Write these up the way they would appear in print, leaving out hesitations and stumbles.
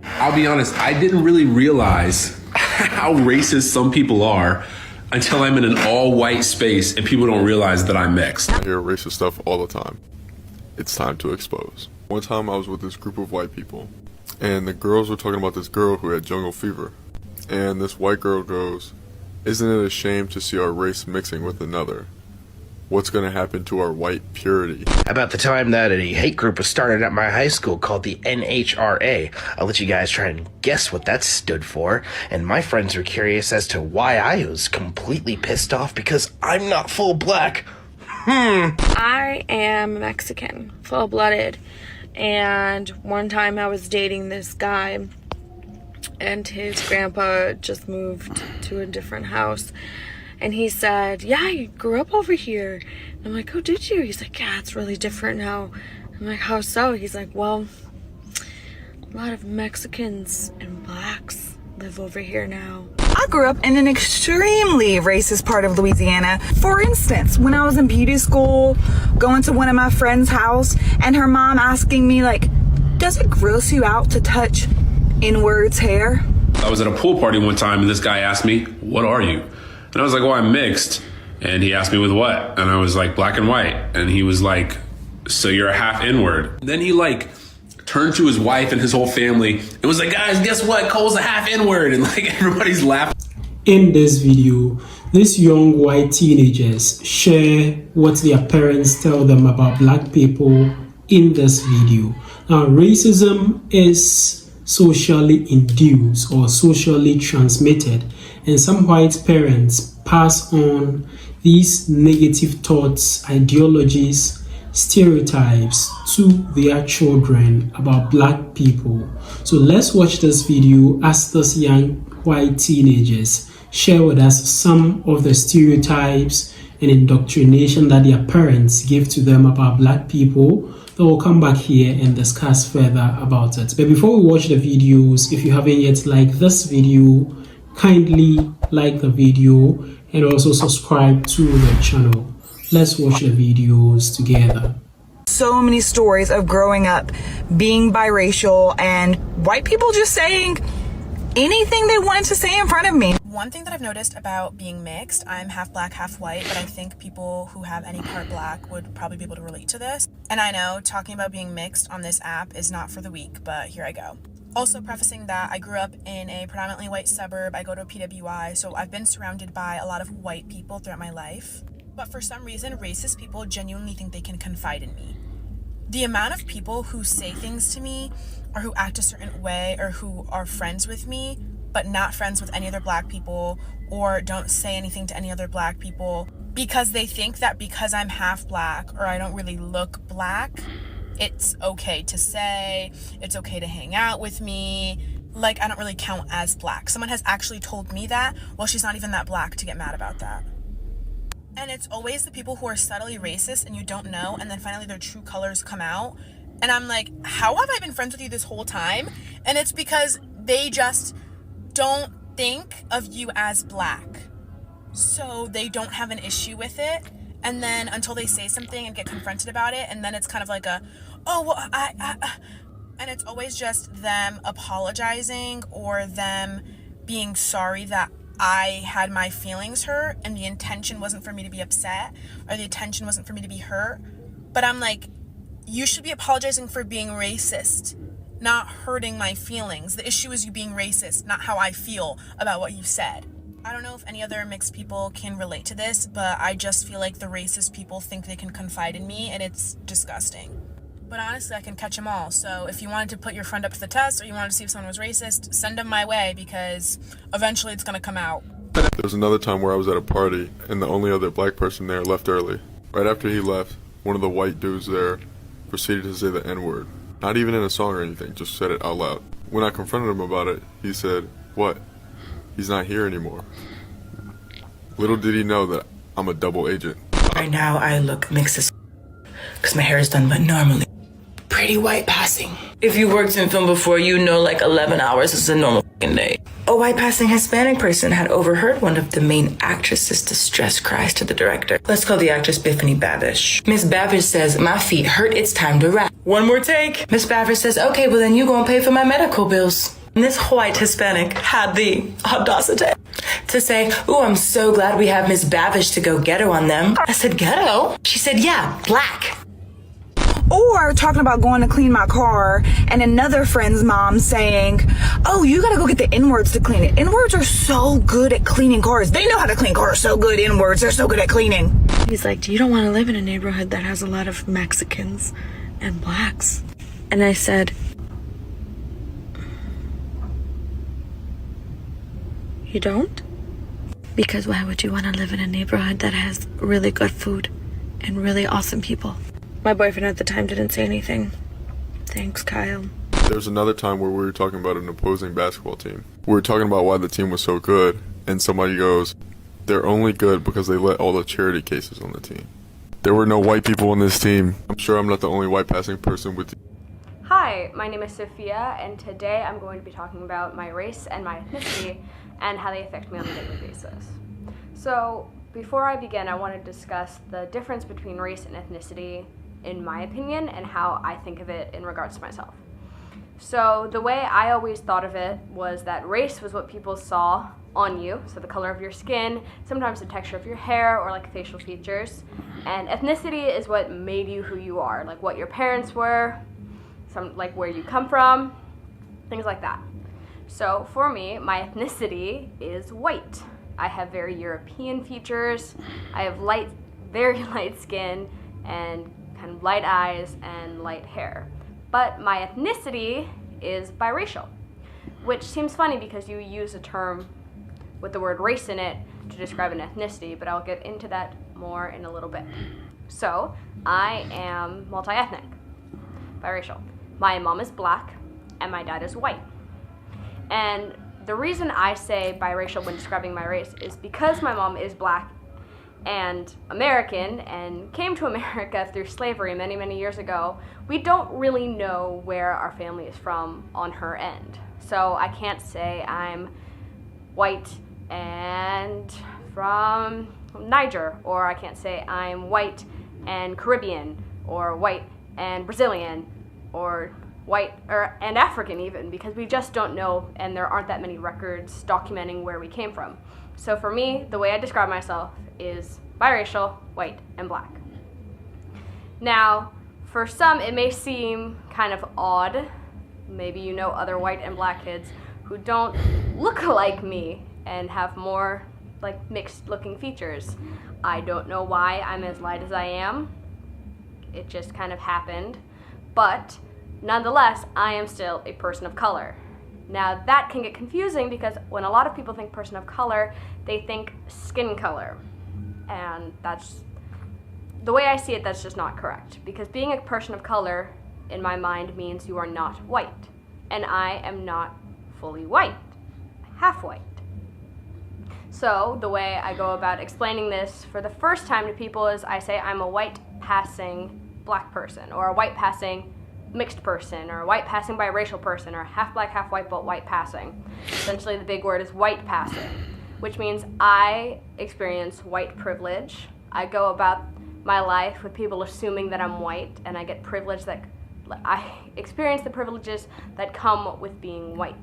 I'll be honest, I didn't really realize how racist some people are until I'm in an all-white space and people don't realize that I'm mixed. I hear racist stuff all the time. It's time to expose. One time I was with this group of white people, and the girls were talking about this girl who had jungle fever. And this white girl goes, "Isn't it a shame to see our race mixing with another? What's going to happen to our white purity?" About the time that a hate group was started at my high school called the NHRA. I'll let you guys try and guess what that stood for. And my friends were curious as to why I was completely pissed off because I'm not full black. I am Mexican, full-blooded. And one time I was dating this guy, and his grandpa just moved to a different house. And he said, "Yeah, you grew up over here." And I'm like, "Oh, did you?" He's like, "Yeah, it's really different now." I'm like, "How so?" He's like, "Well, a lot of Mexicans and blacks live over here now." I grew up in an extremely racist part of Louisiana. For instance, when I was in beauty school, going to one of my friend's house, and her mom asking me, like, "Does it gross you out to touch N-word's hair?" I was at a pool party one time and this guy asked me, "What are you?" And I was like, "Well, I'm mixed." And he asked me with what? And I was like, "Black and white." And he was like, "So you're a half N-word." Then he like turned to his wife and his whole family and was like, "Guys, guess what? Cole's a half N-word." And like everybody's laughing. In this video, these young white teenagers share what their parents tell them about black people in this video. Now, racism is socially induced or socially transmitted, and some white parents pass on these negative thoughts, ideologies, stereotypes to their children about black people. So let's watch this video as these young white teenagers share with us some of the stereotypes and indoctrination that their parents give to them about black people. Then we'll come back here and discuss further about it. But before we watch the videos, if you haven't yet liked this video, kindly like the video and also subscribe to the channel. Let's watch the videos together. So many stories of growing up being biracial and white people just saying anything they wanted to say in front of me. One thing that I've noticed about being mixed, I'm half black, half white, but I think people who have any part black would probably be able to relate to this. And I know talking about being mixed on this app is not for the weak, but here I go. Also prefacing that I grew up in a predominantly white suburb. I go to a PWI, so I've been surrounded by a lot of white people throughout my life. But for some reason, racist people genuinely think they can confide in me. The amount of people who say things to me or who act a certain way or who are friends with me but not friends with any other black people or don't say anything to any other black people because they think that because I'm half black or I don't really look black, it's okay to say, it's okay to hang out with me, like I don't really count as black. Someone has actually told me that, well, she's not even that black to get mad about that. And it's always the people who are subtly racist and you don't know, and then finally their true colors come out. And I'm like, how have I been friends with you this whole time? And it's because they just don't think of you as black. So they don't have an issue with it. And then until they say something and get confronted about it, and then it's kind of like a, oh, well, and it's always just them apologizing or them being sorry that I had my feelings hurt and the intention wasn't for me to be upset or the intention wasn't for me to be hurt. But I'm like, you should be apologizing for being racist, not hurting my feelings. The issue is you being racist, not how I feel about what you said. I don't know if any other mixed people can relate to this, but I just feel like the racist people think they can confide in me, and it's disgusting. But honestly, I can catch them all. So if you wanted to put your friend up to the test or you wanted to see if someone was racist, send them my way because eventually it's going to come out. There's another time where I was at a party and the only other black person there left early. Right after he left, one of the white dudes there proceeded to say the N-word. Not even in a song or anything, just said it out loud. When I confronted him about it, he said, "What? He's not here anymore." Little did he know that I'm a double agent. Right now I look mixed as because my hair is done, but normally pretty already white passing. If you worked in film before, you know like 11 hours is a normal fucking day. A white passing Hispanic person had overheard one of the main actress's distress cries to the director. Let's call the actress Biffany Babish. Miss Babish says, "My feet hurt, it's time to wrap." One more take. Miss Babish says, "Okay, well then you gonna pay for my medical bills." And this white Hispanic had the audacity to say, "Ooh, I'm so glad we have Miss Babish to go ghetto on them." I said, "Ghetto?" She said, "Yeah, black." Or talking about going to clean my car and another friend's mom saying, "Oh, you gotta go get the N-words to clean it." N-words are so good at cleaning cars. They know how to clean cars so good. N-words, they're so good at cleaning. He's like, "You don't want to live in a neighborhood that has a lot of Mexicans and blacks." And I said, "You don't? Because why would you want to live in a neighborhood that has really good food and really awesome people?" My boyfriend at the time didn't say anything. Thanks, Kyle. There's another time where we were talking about an opposing basketball team. We were talking about why the team was so good, and somebody goes, "They're only good because they let all the charity cases on the team." There were no white people on this team. I'm sure I'm not the only white passing person with you. Hi, my name is Sophia, and today I'm going to be talking about my race and my ethnicity and how they affect me on a daily basis. So, before I begin, I want to discuss the difference between race and ethnicity, in my opinion, and how I think of it in regards to myself. So, the way I always thought of it was that race was what people saw on you, so the color of your skin, sometimes the texture of your hair, or like facial features, and ethnicity is what made you who you are, like what your parents were, like where you come from, things like that. So for me, my ethnicity is white. I have very European features. I have very light skin and kind of light eyes and light hair. But my ethnicity is biracial, which seems funny because you use a term with the word race in it to describe an ethnicity, but I'll get into that more in a little bit. So I am multi-ethnic, biracial. My mom is black and my dad is white. And the reason I say biracial when describing my race is because my mom is black and American and came to America through slavery many, many years ago. We don't really know where our family is from on her end. So I can't say I'm white and from Niger, or I can't say I'm white and Caribbean, or white and Brazilian, or white and African even, because we just don't know, and there aren't that many records documenting where we came from. So for me, the way I describe myself is biracial, white, and black. Now, for some, it may seem kind of odd. Maybe you know other white and black kids who don't look like me and have more like mixed looking features. I don't know why I'm as light as I am. It just kind of happened. But nonetheless, I am still a person of color. Now that can get confusing because when a lot of people think person of color, they think skin color. And that's, the way I see it, that's just not correct. Because being a person of color, in my mind, means you are not white. And I am not fully white, half white. So the way I go about explaining this for the first time to people is I say I'm a white passing black person, or a white passing mixed person, or a white passing biracial person, or half black, half white, but white passing. Essentially the big word is white passing, which means I experience white privilege. I go about my life with people assuming that I'm white, and I get privilege that I experience the privileges that come with being white.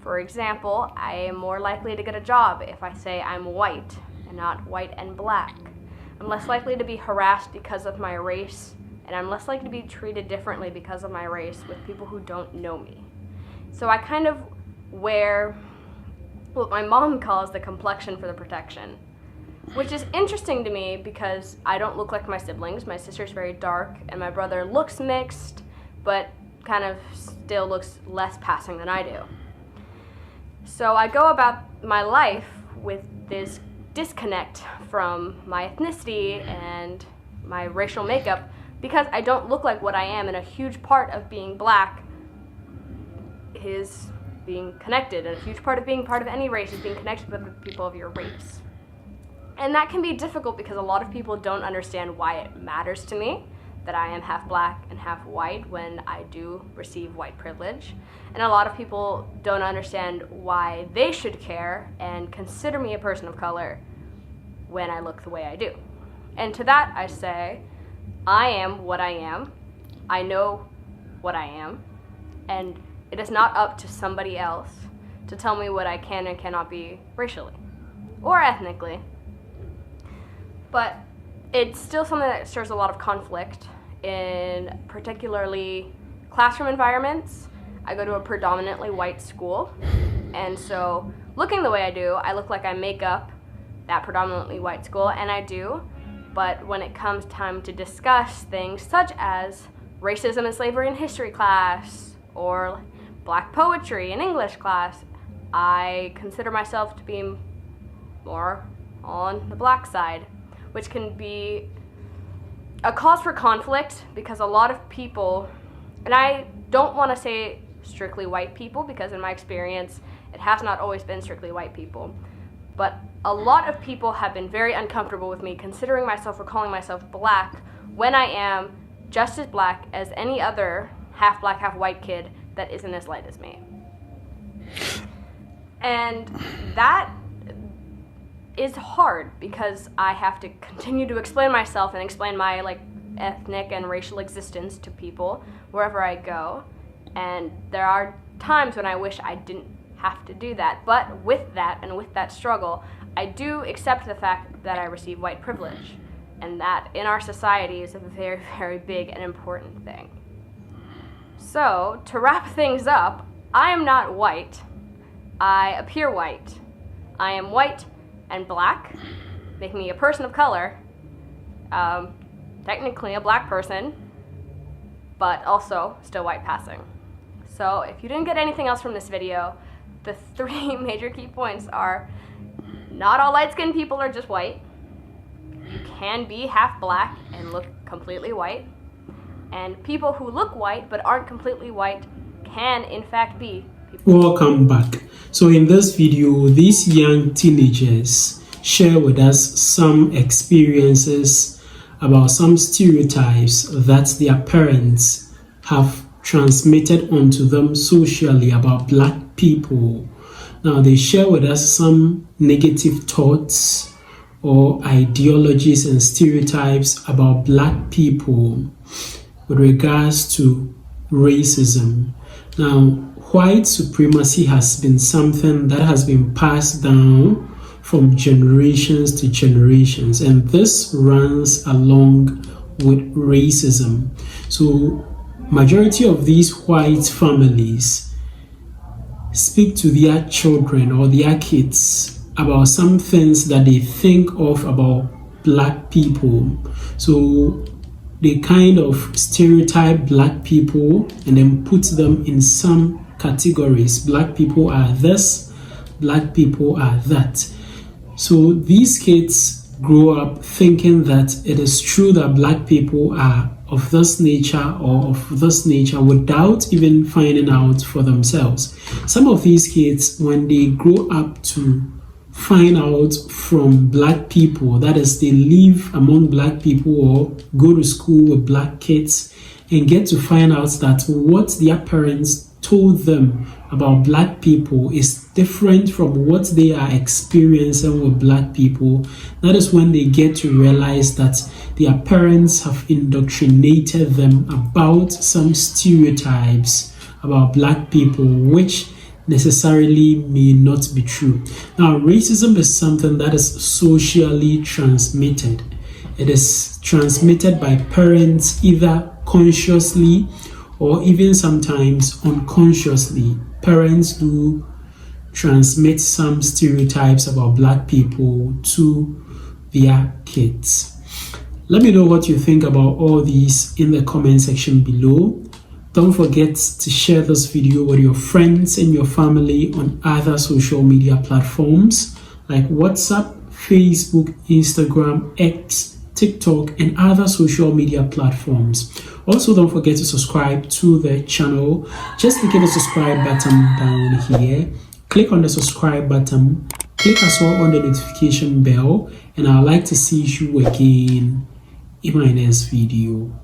For example, I am more likely to get a job if I say I'm white and not white and black. I'm less likely to be harassed because of my race, and I'm less likely to be treated differently because of my race with people who don't know me. So I kind of wear what my mom calls the complexion for the protection, which is interesting to me because I don't look like my siblings. My sister's very dark, and my brother looks mixed, but kind of still looks less passing than I do. So I go about my life with this disconnect from my ethnicity and my racial makeup because I don't look like what I am, and a huge part of being black is being connected, and a huge part of being part of any race is being connected with the people of your race. And that can be difficult because a lot of people don't understand why it matters to me. that I am half black and half white when I do receive white privilege. And a lot of people don't understand why they should care and consider me a person of color when I look the way I do. And to that I say, I am what I am. I know what I am. And it is not up to somebody else to tell me what I can and cannot be racially or ethnically. But it's still something that stirs a lot of conflict in particularly classroom environments. I go to a predominantly white school, and so looking the way I do, I look like I make up that predominantly white school, and I do. But when it comes time to discuss things such as racism and slavery in history class or black poetry in English class, I consider myself to be more on the black side, which can be a cause for conflict because a lot of people, and I don't want to say strictly white people because in my experience it has not always been strictly white people, but a lot of people have been very uncomfortable with me considering myself or calling myself black when I am just as black as any other half black, half white kid that isn't as light as me. And that is hard because I have to continue to explain myself and explain my ethnic and racial existence to people wherever I go. And there are times when I wish I didn't have to do that. But with that and with that struggle, I do accept the fact that I receive white privilege. And that in our society is a very, very big and important thing. So, to wrap things up, I am not white. I appear white. I am white and black, making me a person of color, technically a black person, but also still white passing. So if you didn't get anything else from this video, the 3 major key points are: not all light-skinned people are just white. You can be half black and look completely white. And people who look white but aren't completely white can in fact be people. Welcome back. So in this video, these young teenagers share with us some experiences about some stereotypes that their parents have transmitted onto them socially about black people. Now they share with us some negative thoughts or ideologies and stereotypes about black people with regards to racism. Now, white supremacy has been something that has been passed down from generations to generations, and this runs along with racism. So, majority of these white families speak to their children or their kids about some things that they think of about black people. So they kind of stereotype black people and then put them in some categories. Black people are this, black people are that. So these kids grow up thinking that it is true that black people are of this nature or of this nature without even finding out for themselves. Some of these kids, when they grow up to find out from black people, that is, they live among black people or go to school with black kids and get to find out that what their parents told them about black people is different from what they are experiencing with black people, that is when they get to realize that their parents have indoctrinated them about some stereotypes about black people, which necessarily may not be true. Now, racism is something that is socially transmitted. It is transmitted by parents either consciously or even sometimes unconsciously. Parents do transmit some stereotypes about black people to their kids. Let me know what you think about all these in the comment section below. Don't forget to share this video with your friends and your family on other social media platforms like WhatsApp, Facebook, Instagram, X, TikTok, and other social media platforms. Also, don't forget to subscribe to the channel. Just click the subscribe button down here. Click on the subscribe button. Click as well on the notification bell. And I'd like to see you again in my next video.